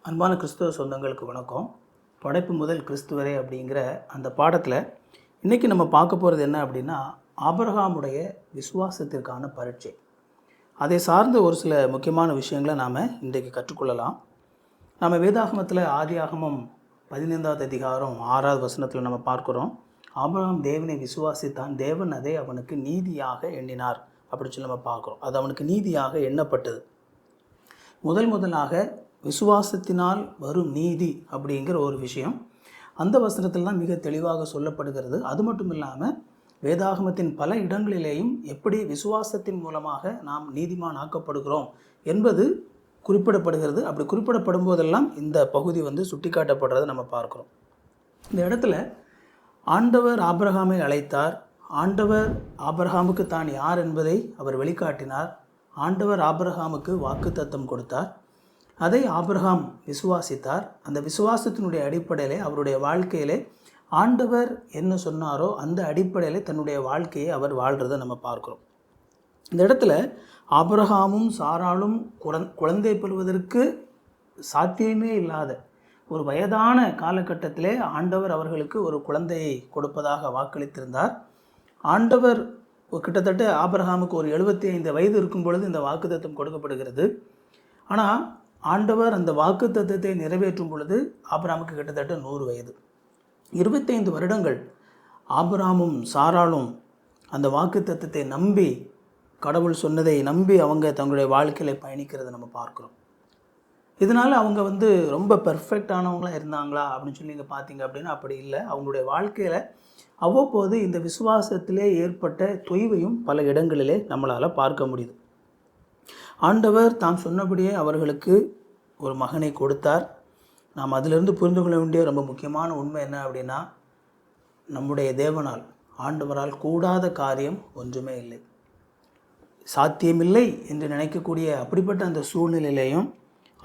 அன்பான கிறிஸ்துவ சொந்தங்களுக்கு வணக்கம். படைப்பு முதல் கிறிஸ்து வரை அப்படிங்கிற அந்த பாடத்தில் இன்றைக்கி நம்ம பார்க்க போகிறது என்ன அப்படின்னா, ஆபிரகாமுடைய விசுவாசத்திற்கான பரீட்சை. அதை சார்ந்த ஒரு சில முக்கியமான விஷயங்களை நாம் இன்றைக்கு கற்றுக்கொள்ளலாம். நம்ம வேதாகமத்தில் ஆதியாகமம் 15வது அதிகாரம் 6வது வசனத்தில் நம்ம பார்க்குறோம், ஆபிரகாம் தேவனை விசுவாசித்தான், தேவன் அதை அவனுக்கு நீதியாக எண்ணினார் அப்படின்னு சொல்லி நம்ம பார்க்குறோம். அது அவனுக்கு நீதியாக எண்ணப்பட்டது. முதலாக விசுவாசத்தினால் வரும் நீதி அப்படிங்கிற ஒரு விஷயம் அந்த வசனத்தில் தான் மிக தெளிவாக சொல்லப்படுகிறது. அது மட்டும் இல்லாமல் வேதாகமத்தின் பல இடங்களிலேயும் எப்படி விசுவாசத்தின் மூலமாக நாம் நீதிமான் ஆக்கப்படுகிறோம் என்பது குறிப்பிடப்படுகிறது. அப்படி குறிப்பிடப்படும் போதெல்லாம் இந்த பகுதி சுட்டி காட்டப்படுறதை நம்ம பார்க்குறோம். இந்த இடத்துல ஆண்டவர் ஆபிரகாமை அழைத்தார். ஆண்டவர் ஆபிரகாமுக்கு தான் யார் என்பதை அவர் வெளிக்காட்டினார். ஆண்டவர் ஆபிரகாமுக்கு வாக்குத்தத்தம் கொடுத்தார். அதை ஆபிரகாம் விசுவாசித்தார். அந்த விசுவாசத்தினுடைய அடிப்படையிலே அவருடைய வாழ்க்கையிலே ஆண்டவர் என்ன சொன்னாரோ அந்த அடிப்படையில் தன்னுடைய வாழ்க்கையை அவர் வாழ்கிறத நம்ம பார்க்குறோம். இந்த இடத்துல ஆபிரகாமும் சாராளும் குழந்தை பெறுவதற்கு சாத்தியமே இல்லாத ஒரு வயதான காலகட்டத்திலே ஆண்டவர் அவர்களுக்கு ஒரு குழந்தையை கொடுப்பதாக வாக்களித்திருந்தார். ஆண்டவர் கிட்டத்தட்ட ஆபிரகாமுக்கு ஒரு 75 வயது இருக்கும் பொழுது இந்த வாக்குத்தத்தம் கொடுக்கப்படுகிறது. ஆனால் ஆண்டவர் அந்த வாக்குத்தத்தத்தை நிறைவேற்றும் பொழுது ஆபிரகாமுக்கு கிட்டத்தட்ட 100 வயது. 25 வருடங்கள் ஆபிரகாமும் சாராளும் அந்த வாக்குத்தத்தத்தை நம்பி, கடவுள் சொன்னதை நம்பி அவங்க தங்களுடைய வாழ்க்கையில் பயணிக்கிறத நம்ம பார்க்குறோம். இதனால் அவங்க ரொம்ப பெர்ஃபெக்டானவங்களாக இருந்தாங்களா அப்படின்னு சொல்லி நீங்கள் பார்த்தீங்க அப்படின்னா அப்படி இல்லை. அவங்களுடைய வாழ்க்கையில் அவ்வப்போது இந்த விசுவாசத்திலே ஏற்பட்ட தொய்வையும் பல இடங்களிலே நம்மளால் பார்க்க முடியுது. ஆண்டவர் தாம் சொன்னபடியே அவர்களுக்கு ஒரு மகனை கொடுத்தார். நாம் அதிலிருந்து புரிந்து கொள்ள வேண்டிய ரொம்ப முக்கியமான உண்மை என்ன அப்படின்னா, நம்முடைய தேவனால் ஆண்டவரால் கூடாத காரியம் ஒன்றுமே இல்லை. சாத்தியமில்லை என்று நினைக்கக்கூடிய அப்படிப்பட்ட அந்த சூழ்நிலையிலையும்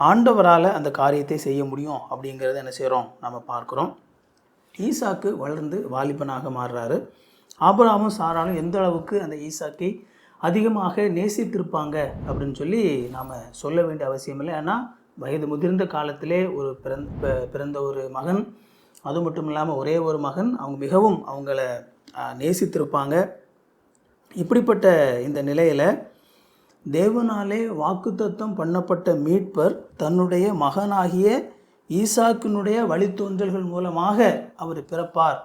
ஆண்டவரால் அந்த காரியத்தை செய்ய முடியும் அப்படிங்கிறத என்ன செய்கிறோம் நம்ம பார்க்குறோம். ஈசாக்கு வளர்ந்து வாலிபனாக மாறுறாரு. ஆபிரகாமும் சாராளும் எந்த அளவுக்கு அந்த ஈசாக்கை அதிகமாக நேசித்திருப்பாங்க அப்படின்னு சொல்லி நாம் சொல்ல வேண்டிய அவசியம் இல்லை. ஏன்னா வயது முதிர்ந்த காலத்திலே ஒரு பிறந்த ஒரு மகன், அது மட்டும் இல்லாமல் ஒரே ஒரு மகன், அவங்க மிகவும் அவங்கள நேசித்திருப்பாங்க. இப்படிப்பட்ட இந்த நிலையில் தேவனாலே வாக்குத்தத்தம் பண்ணப்பட்ட மீட்பர் தன்னுடைய மகனாகிய ஈசாக்கினுடைய வழித்தோன்றல்கள் மூலமாக அவர் பிறப்பார்,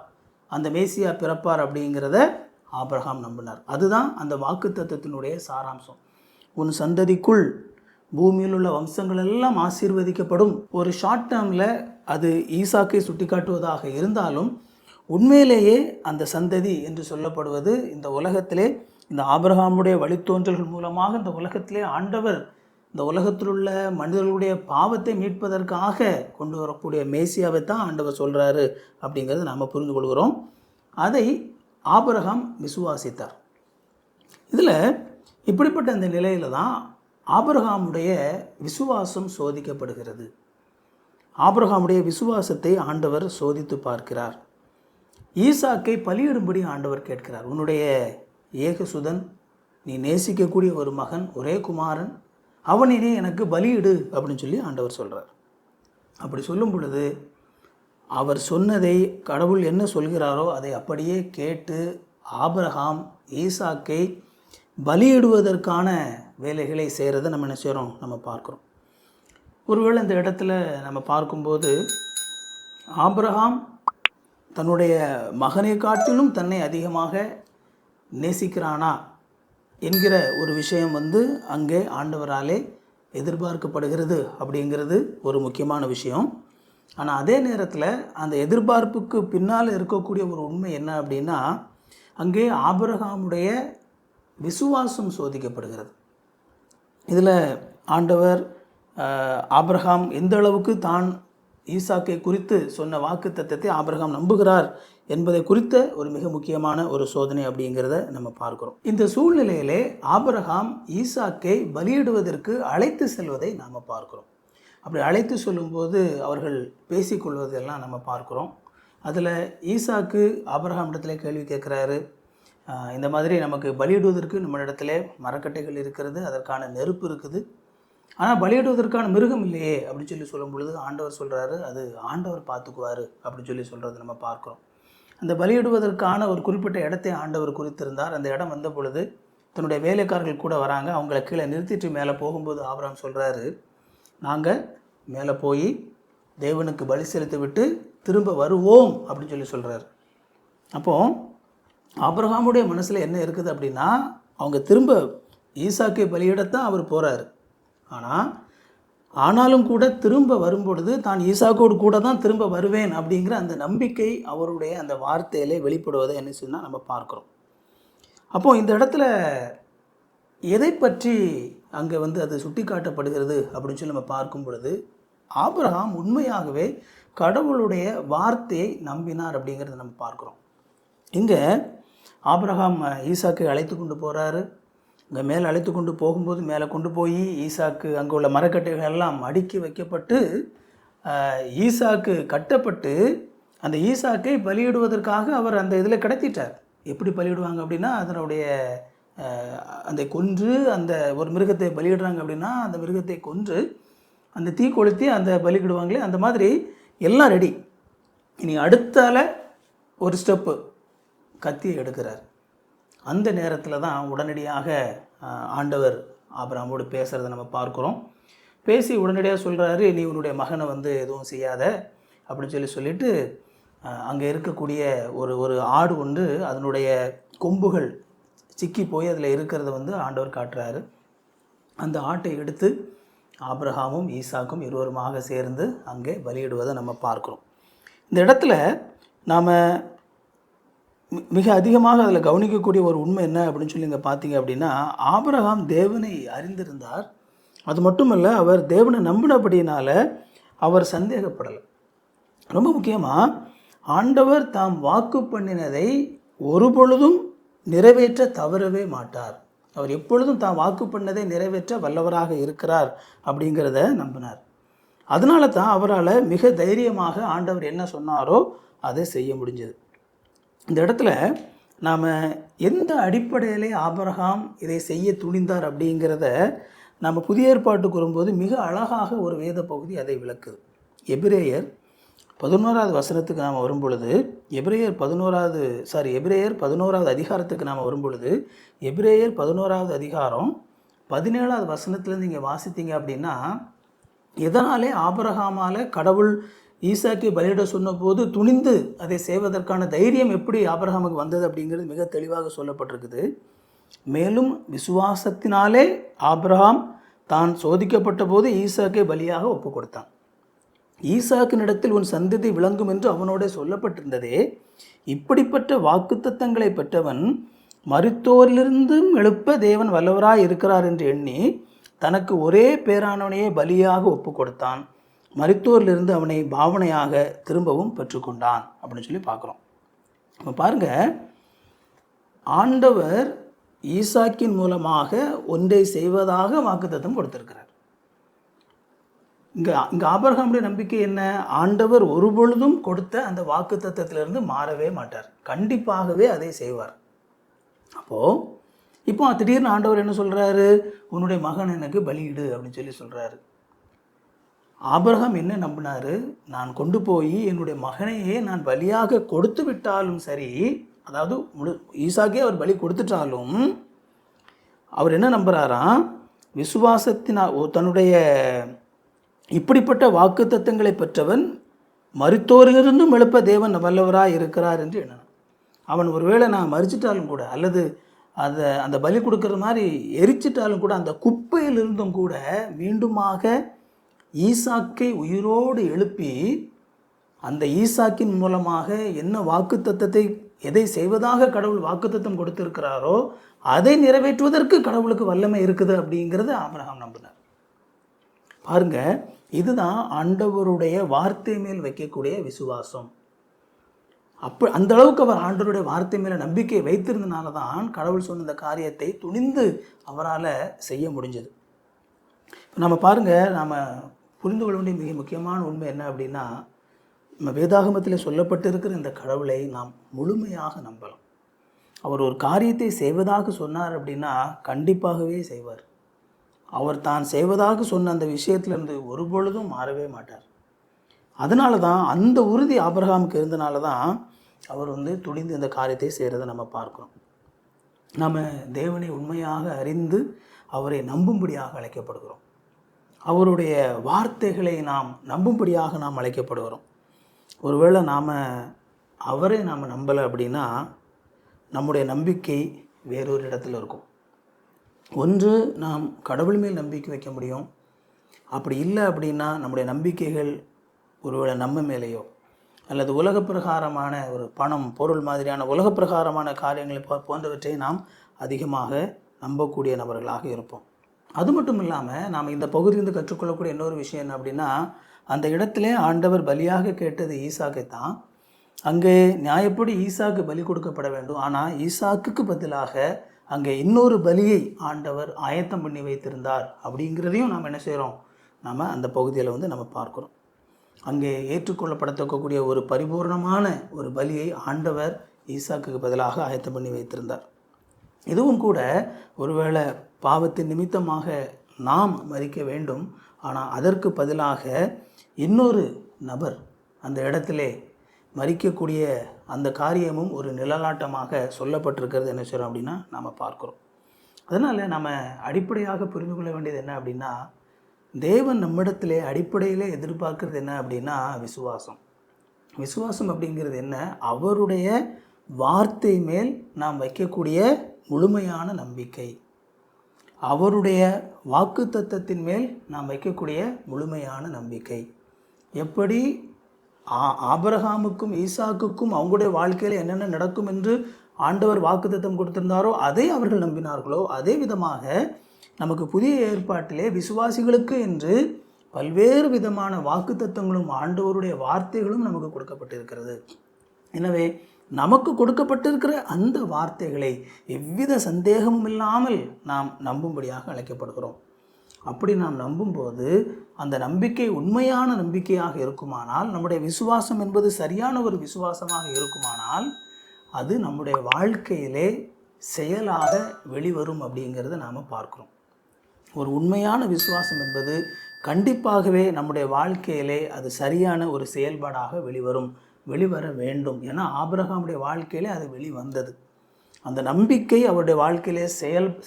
அந்த மேசியா பிறப்பார் அப்படிங்கிறத ஆபிரகாம் நம்பினார். அதுதான் அந்த வாக்குத்தத்தத்தினுடைய சாராம்சம். உன் சந்ததிக்குள் பூமியில் உள்ள வம்சங்கள் எல்லாம் ஆசீர்வதிக்கப்படும். ஒரு ஷார்ட் டேர்மில் அது ஈசாக்கை சுட்டி காட்டுவதாக இருந்தாலும் உண்மையிலேயே அந்த சந்ததி என்று சொல்லப்படுவது இந்த உலகத்திலே இந்த ஆபிரகாமுடைய வழித்தோன்றல்கள் மூலமாக இந்த உலகத்திலே ஆண்டவர் இந்த உலகத்தில் உள்ள மனிதர்களுடைய பாவத்தை மீட்பதற்காக கொண்டு வரக்கூடிய மேசியாவை தான் ஆண்டவர் சொல்கிறாரு அப்படிங்கிறது நாம் புரிந்து கொள்கிறோம். அதை ஆபிரகாம் விசுவாசித்தார். இதில் இப்படிப்பட்ட இந்த நிலையில் தான் ஆபிரகாமுடைய விசுவாசம் சோதிக்கப்படுகிறது. ஆபிரகாமுடைய விசுவாசத்தை ஆண்டவர் சோதித்து பார்க்கிறார். ஈசாக்கை பலியிடும்படி ஆண்டவர் கேட்கிறார். உன்னுடைய ஏகசுதன், நீ நேசிக்கக்கூடிய ஒரு மகன், ஒரே குமாரன், அவனினே எனக்கு பலியிடு அப்படின்னு சொல்லி ஆண்டவர் சொல்கிறார். அப்படி சொல்லும் பொழுது அவர் சொன்னதை, கடவுள் என்ன சொல்கிறாரோ அதை அப்படியே கேட்டு ஆபிரகாம் ஈசாக்கை பலியிடுவதற்கான வேலைகளை செய்கிறத நம்ம என்ன செய்கிறோம் நம்ம பார்க்குறோம். ஒருவேளை இந்த இடத்துல நம்ம பார்க்கும்போது ஆபிரகாம் தன்னுடைய மகனை காட்டிலும் தன்னை அதிகமாக நேசிக்கிறானா என்கிற ஒரு விஷயம் அங்கே ஆண்டவராலே எதிர்பார்க்கப்படுகிறது அப்படிங்கிறது ஒரு முக்கியமான விஷயம். ஆனால் அதே நேரத்தில் அந்த எதிர்பார்ப்புக்கு பின்னால் இருக்கக்கூடிய ஒரு உண்மை என்ன அப்படின்னா, அங்கே ஆபிரகாமுடைய விசுவாசம் சோதிக்கப்படுகிறது. இதில் ஆண்டவர் ஆபிரகாம் எந்த அளவுக்கு தான் ஈசாக்கை குறித்து சொன்ன வாக்குத்தத்தத்தை ஆபிரகாம் நம்புகிறார் என்பதை குறித்த ஒரு மிக முக்கியமான ஒரு சோதனை அப்படிங்கிறத நம்ம பார்க்குறோம். இந்த சூழ்நிலையிலே ஆபிரகாம் ஈசாக்கை பலியிடுவதற்கு அழைத்து செல்வதை நாம் பார்க்குறோம். அப்படி அழைத்து சொல்லும்போது அவர்கள் பேசிக்கொள்வதெல்லாம் நம்ம பார்க்குறோம். அதில் ஈசாக்கு ஆபிரகாம் இடத்துல கேள்வி கேட்குறாரு, இந்த மாதிரி நமக்கு பலியிடுவதற்கு நம்ம இடத்துல மரக்கட்டைகள் இருக்கிறது, அதற்கான நெருப்பு இருக்குது, ஆனால் பலியிடுவதற்கான மிருகம் இல்லையே அப்படின்னு சொல்லி சொல்லும் பொழுது ஆண்டவர் சொல்கிறாரு, அது ஆண்டவர் பார்த்துக்குவார் அப்படின்னு சொல்லி சொல்கிறத நம்ம பார்க்குறோம். அந்த பலியிடுவதற்கான ஒரு குறிப்பிட்ட இடத்தை ஆண்டவர் குறித்திருந்தார். அந்த இடம் வந்த பொழுது தன்னுடைய வேலைக்காரர்கள் கூட வராங்க. அவங்கள கீழே நிறுத்திட்டு மேலே போகும்போது ஆபிரகாம் சொல்கிறாரு, நாங்கள் மேலே போய் தேவனுக்கு பலி செலுத்தி விட்டு திரும்ப வருவோம் அப்படின்னு சொல்லி சொல்கிறாரு. அப்போது ஆபிரகாமுடைய மனசில் என்ன இருக்குது அப்படின்னா, அவங்க திரும்ப ஈசாக்கை பலியிடத்தான் அவர் போகிறாரு. ஆனாலும் கூட திரும்ப வரும்பொழுது தான் ஈசாக்கோடு கூட தான் திரும்ப வருவேன் அப்படிங்கிற அந்த நம்பிக்கை அவருடைய அந்த வார்த்தையிலே வெளிப்படுவதை என்ன சொன்னால் நம்ம பார்க்குறோம். அப்போது இந்த இடத்துல எதை பற்றி அங்கே அது சுட்டி காட்டப்படுகிறது அப்படின்னு சொல்லி நம்ம பார்க்கும் பொழுது, ஆபிரகாம் உண்மையாகவே கடவுளுடைய வார்த்தையை நம்பினார் அப்படிங்கிறத நம்ம பார்க்குறோம். இங்கே ஆபிரகாம் ஈசாக்கை அழைத்து கொண்டு போகிறாரு. இங்கே மேலே அழைத்து கொண்டு போகும்போது மேலே கொண்டு போய் ஈசாக்கு அங்கே உள்ள மரக்கட்டைகள் எல்லாம் அடுக்கி வைக்கப்பட்டு ஈசாக்கு கட்டப்பட்டு அந்த ஈசாக்கை பலியிடுவதற்காக அவர் அந்த இதில் கடத்திட்டார். எப்படி பலியிடுவாங்க அப்படின்னா, அதனுடைய அந்த கொன்று அந்த ஒரு மிருகத்தை பலியிடுறாங்க அப்படின்னா அந்த மிருகத்தை கொன்று அந்த தீ கொளுத்தி அந்த பலியிடுவாங்களே, அந்த மாதிரி எல்லாம் ரெடி. இனி அடுத்தால ஒரு ஸ்டெப்பு கத்தியை எடுக்கிறார். அந்த நேரத்தில் தான் உடனடியாக ஆண்டவர் ஆபிரகாமோடு பேசுகிறத நம்ம பார்க்குறோம். பேசி உடனடியாக சொல்கிறாரு, நீ உன்னுடைய மகனை எதுவும் செய்யாத அப்படின்னு சொல்லிட்டு அங்கே இருக்கக்கூடிய ஒரு ஆடு ஒன்று அதனுடைய கொம்புகள் சிக்கி போய் அதில் இருக்கிறத ஆண்டவர் காட்டுறாரு. அந்த ஆட்டை எடுத்து ஆபிரகாமும் ஈசாக்கும் இருவருமாக சேர்ந்து அங்கே பலியிடுவதை நம்ம பார்க்குறோம். இந்த இடத்துல நாம் மிக அதிகமாக அதில் கவனிக்கக்கூடிய ஒரு உண்மை என்ன அப்படின்னு சொல்லி இங்கே பார்த்தீங்க அப்படின்னா, ஆபிரகாம் தேவனை அறிந்திருந்தார். அது மட்டுமல்ல, அவர் தேவனை நம்பினபடியினால் அவர் சந்தேகப்படலை. ரொம்ப முக்கியமாக ஆண்டவர் தாம் வாக்கு பண்ணினதை ஒரு பொழுதும் நிறைவேற்ற தவறவே மாட்டார். அவர் எப்பொழுதும் தாம் வாக்கு பண்ணதை நிறைவேற்ற வல்லவராக இருக்கிறார் அப்படிங்கிறத நம்பினார். அதனால தான் அவரால் மிக தைரியமாக ஆண்டவர் என்ன சொன்னாரோ அதை செய்ய முடிஞ்சது. இந்த இடத்துல நாம் எந்த அடிப்படையிலே ஆபிரகாம் இதை செய்ய துணிந்தார் அப்படிங்கிறத நம்ம புதிய ஏற்பாட்டுக்கு வரும்போது மிக அழகாக ஒரு வேத பகுதி அதை விளக்குது. எபிரேயர் 11வது வசனத்துக்கு நாம் வரும்பொழுது, எபிரேயர் 11வது அதிகாரத்துக்கு நாம் வரும்பொழுது, எபிரேயர் 11வது அதிகாரம் 17வது வசனத்துலேருந்து நீங்கள் வாசித்தீங்க அப்படின்னா, எதனாலே ஆபிரகாமால் கடவுள் ஈசாக்கை பலியிட சொன்னபோது துணிந்து அதை செய்வதற்கான தைரியம் எப்படி ஆபிரகாமுக்கு வந்தது அப்படிங்கிறது மிக தெளிவாக சொல்லப்பட்டிருக்குது. மேலும் விசுவாசத்தினாலே ஆபிரகாம் தான் சோதிக்கப்பட்ட போது ஈசாக்கை பலியாக ஒப்பு கொடுத்தான். ஈசாக்கினிடத்தில் உன் சந்ததி விளங்கும் என்று அவனோட சொல்லப்பட்டிருந்ததே, இப்படிப்பட்ட வாக்குத்தத்தங்களை பெற்றவன் மரித்தோரிலிருந்தும் எழுப்ப தேவன் வல்லவராய் இருக்கிறார் என்று எண்ணி தனக்கு ஒரே பேரானவனையே பலியாக ஒப்பு கொடுத்தான். மரித்தோரிலிருந்து அவனை பாவனையாக திரும்பவும் பெற்றுக்கொண்டான் அப்படின்னு சொல்லி பார்க்குறோம். இப்போ பாருங்கள், ஆண்டவர் ஈசாக்கின் மூலமாக ஒன்றை செய்வதாக வாக்குத்தத்தம் கொடுத்திருக்கிறார். இங்கே ஆபிரகாமுடைய நம்பிக்கை என்ன? ஆண்டவர் ஒரு பொழுதும் கொடுத்த அந்த வாக்குத்தத்தத்திலிருந்து மாறவே மாட்டார், கண்டிப்பாகவே அதை செய்வார். இப்போ திடீர்னு ஆண்டவர் என்ன சொல்கிறாரு? உன்னுடைய மகன் எனக்கு பலியிடு அப்படின்னு சொல்லி சொல்கிறாரு. ஆபிரகாம் என்ன நம்பினார்? நான் கொண்டு போய் என்னுடைய மகனையே நான் பலியாக கொடுத்து விட்டாலும் சரி, அதாவது ஈசாக்கே அவர் பலி கொடுத்துட்டாலும் அவர் என்ன நம்புகிறாராம்? தன்னுடைய இப்படிப்பட்ட வாக்குத்தத்தங்களை பெற்றவன் மரித்தோரிலிருந்தும் எழுப்ப தேவன் வல்லவராக இருக்கிறார் என்று எண்ணணும். அவன் ஒருவேளை நான் மறிச்சிட்டாலும் கூட, அல்லது அந்த பலி கொடுக்குற மாதிரி எரிச்சிட்டாலும் கூட, அந்த குப்பையிலிருந்தும் கூட மீண்டுமாக ஈசாக்கை உயிரோடு எழுப்பி அந்த ஈசாக்கின் மூலமாக என்ன வாக்குத்தத்தத்தை எதை செய்வதாக கடவுள் வாக்குத்தத்தம் கொடுத்திருக்கிறாரோ அதை நிறைவேற்றுவதற்கு கடவுளுக்கு வல்லமை இருக்குது அப்படிங்கிறத ஆபிரகாம் நம்பினார். பாருங்க, இதுதான் ஆண்டவருடைய வார்த்தை மேல் வைக்கக்கூடிய விசுவாசம். அந்த அளவுக்கு அவர் ஆண்டவருடைய வார்த்தை மேலே நம்பிக்கை வைத்திருந்தனால தான் கடவுள் சொன்ன இந்த காரியத்தை துணிந்து அவரால் செய்ய முடிஞ்சது. இப்போ நம்ம பாருங்கள், நாம் புரிந்து கொள்ள வேண்டிய மிக முக்கியமான உண்மை என்ன அப்படின்னா, நம்ம வேதாகமத்தில் சொல்லப்பட்டிருக்கிற இந்த கடவுளை நாம் முழுமையாக நம்பலாம். அவர் ஒரு காரியத்தை செய்வதாக சொன்னார் அப்படின்னா கண்டிப்பாகவே செய்வார். அவர் தான் செய்வதாக சொன்ன அந்த விஷயத்திலிருந்து ஒரு பொழுதும் மாறவே மாட்டார். அதனால தான் அந்த உறுதி ஆபிரகாமுக்கு இருந்தனால தான் அவர் துணிந்து இந்த காரியத்தை செய்கிறத நம்ம பார்க்குறோம். நம்ம தேவனை உண்மையாக அறிந்து அவரை நம்பும்படியாக அழைக்கப்படுகிறோம். அவருடைய வார்த்தைகளை நாம் நம்பும்படியாக நாம் அழைக்கப்படுகிறோம். ஒருவேளை அவரை நாம் நம்பலை அப்படின்னா நம்முடைய நம்பிக்கை வேறொரு இடத்துல இருக்கும். ஒன்று நாம் கடவுள் மேல் நம்பிக்கை வைக்க முடியும். அப்படி இல்லை அப்படின்னா நம்முடைய நம்பிக்கைகள் ஒருவேளை நம்ம மேலேயோ அல்லது உலக பிரகாரமான ஒரு பணம், பொருள் மாதிரியான உலக பிரகாரமான காரியங்களை போன்றவற்றை நாம் அதிகமாக நம்பக்கூடிய நபர்களாக இருப்போம். அது மட்டும் இல்லாமல் நாம் இந்த பகுதியிலிருந்து கற்றுக்கொள்ளக்கூடிய இன்னொரு விஷயம் என்ன அப்படின்னா, அந்த இடத்துல ஆண்டவர் பலியாக கேட்டது ஈசாக்கை தான். அங்கே நியாயப்படி ஈசாக்கு பலி கொடுக்கப்பட வேண்டும். ஆனால் ஈசாக்குக்கு பதிலாக அங்கே இன்னொரு பலியை ஆண்டவர் ஆயத்தம் பண்ணி வைத்திருந்தார். அப்படிங்கிறதையும் நாம் என்ன செய்கிறோம், நாம் அந்த பகுதியில் நம்ம பார்க்குறோம். அங்கே ஏற்றுக்கொள்ளப்படத்தக்கக்கூடிய ஒரு பரிபூர்ணமான ஒரு பலியை ஆண்டவர் ஈசாக்குக்கு பதிலாக ஆயத்தம் பண்ணி வைத்திருந்தார். இதுவும் கூட ஒருவேளை பாவத்தின் நிமித்தமாக நாம் மரிக்க வேண்டும். ஆனால் அதற்கு பதிலாக இன்னொரு நபர் அந்த இடத்திலே மரிக்கக்கூடிய அந்த காரியமும் ஒரு நிழலாட்டமாக சொல்லப்பட்டிருக்கிறது என்ன செய்கிறோம் அப்படின்னா நாம் பார்க்குறோம். அதனால் நம்ம அடிப்படையாக புரிந்து கொள்ள வேண்டியது என்ன அப்படின்னா, தேவன் நம்மிடத்திலே அடிப்படையிலே எதிர்பார்க்கறது என்ன அப்படின்னா விசுவாசம். விசுவாசம் அப்படிங்கிறது என்ன? அவருடைய வார்த்தை மேல் நாம் வைக்கக்கூடிய முழுமையான நம்பிக்கை, அவருடைய வாக்குத்தத்தத்தின் மேல் நாம் வைக்கக்கூடிய முழுமையான நம்பிக்கை. எப்படி ஆபிரகாமுக்கும் ஈசாக்குக்கும் அவங்களுடைய வாழ்க்கையில் என்னென்ன நடக்கும் என்று ஆண்டவர் வாக்குத்தத்தம் கொடுத்திருந்தாரோ அதை அவர்கள் நம்பினார்களோ, அதே விதமாக நமக்கு புதிய ஏற்பாட்டிலே விசுவாசிகளுக்கு என்று பல்வேறு விதமான வாக்குத்தத்தங்களும் ஆண்டவருடைய வார்த்தைகளும் நமக்கு கொடுக்கப்பட்டிருக்கிறது. எனவே நமக்கு கொடுக்கப்பட்டிருக்கிற அந்த வார்த்தைகளை எவ்வித சந்தேகமும் இல்லாமல் நாம் நம்பும்படியாக அழைக்கப்படுகிறோம். அப்படி நாம் நம்பும்போது அந்த நம்பிக்கை உண்மையான நம்பிக்கையாக இருக்குமானால், நம்முடைய விசுவாசம் என்பது சரியான ஒரு விசுவாசமாக இருக்குமானால், அது நம்முடைய வாழ்க்கையிலே செயலாக வெளிவரும் அப்படிங்கிறத நாம் பார்க்குறோம். ஒரு உண்மையான விசுவாசம் என்பது கண்டிப்பாகவே நம்முடைய வாழ்க்கையிலே அது சரியான ஒரு செயல்பாடாக வெளிவர வேண்டும். ஏன்னா ஆபிரகாமுடைய வாழ்க்கையிலே அது வெளிவந்தது. அந்த நம்பிக்கை அவருடைய வாழ்க்கையிலே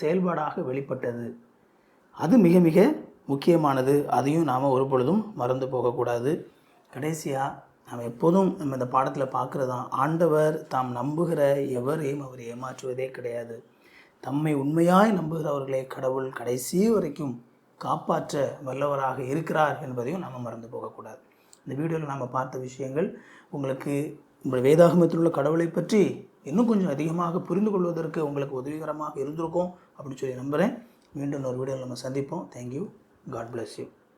செயல்பாடாக வெளிப்பட்டது. அது மிக மிக முக்கியமானது. அதையும் நாம் ஒரு பொழுதும் மறந்து போகக்கூடாது. கடைசியாக நாம் எப்போதும் நம்ம இந்த பாடத்தில் பார்க்குறதான், ஆண்டவர் தாம் நம்புகிற எவரையும் அவர் ஏமாற்றுவதே கிடையாது. தம்மை உண்மையாய் நம்புகிறவர்களை கடவுள் கடைசி வரைக்கும் காப்பாற்ற வல்லவராக இருக்கிறார் என்பதையும் நாம் மறந்து போகக்கூடாது. இந்த வீடியோவில் நாம் பார்த்த விஷயங்கள் உங்களுக்கு உங்களுடைய வேதாகமத்தில் உள்ள கடவுளை பற்றி இன்னும் கொஞ்சம் அதிகமாக புரிந்து கொள்வதற்கு உங்களுக்கு உதவிகரமாக இருந்திருக்கும் அப்படின்னு சொல்லி நம்புகிறேன். மீண்டும் ஒரு வீடியோவில் நம்ம சந்திப்போம். தேங்க்யூ. God bless you.